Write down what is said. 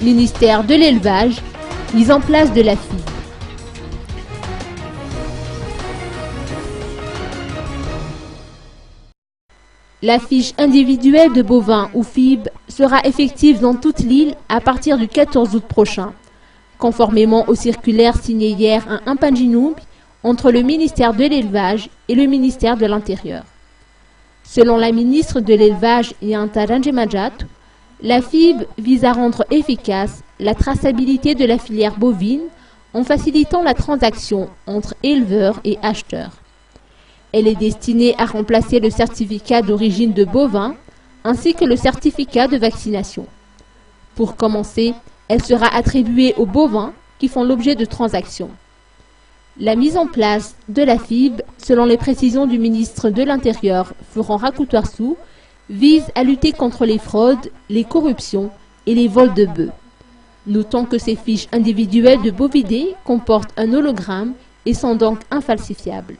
Ministère de l'élevage, mise en place de la FIB. La fiche individuelle de bovins ou FIB sera effective dans toute l'île à partir du 14 août prochain, conformément aux circulaires signées hier à Ampanginoub entre le ministère de l'élevage et le ministère de l'Intérieur. Selon la ministre de l'élevage Yanta Ranjemajat, la FIB vise à rendre efficace la traçabilité de la filière bovine en facilitant la transaction entre éleveurs et acheteurs. Elle est destinée à remplacer le certificat d'origine de bovins ainsi que le certificat de vaccination. Pour commencer, elle sera attribuée aux bovins qui font l'objet de transactions. La mise en place de la FIB, selon les précisions du ministre de l'Intérieur, Florent Rakoutoarsou, vise à lutter contre les fraudes, les corruptions et les vols de bœufs. Notons que ces fiches individuelles de bovidés comportent un hologramme et sont donc infalsifiables.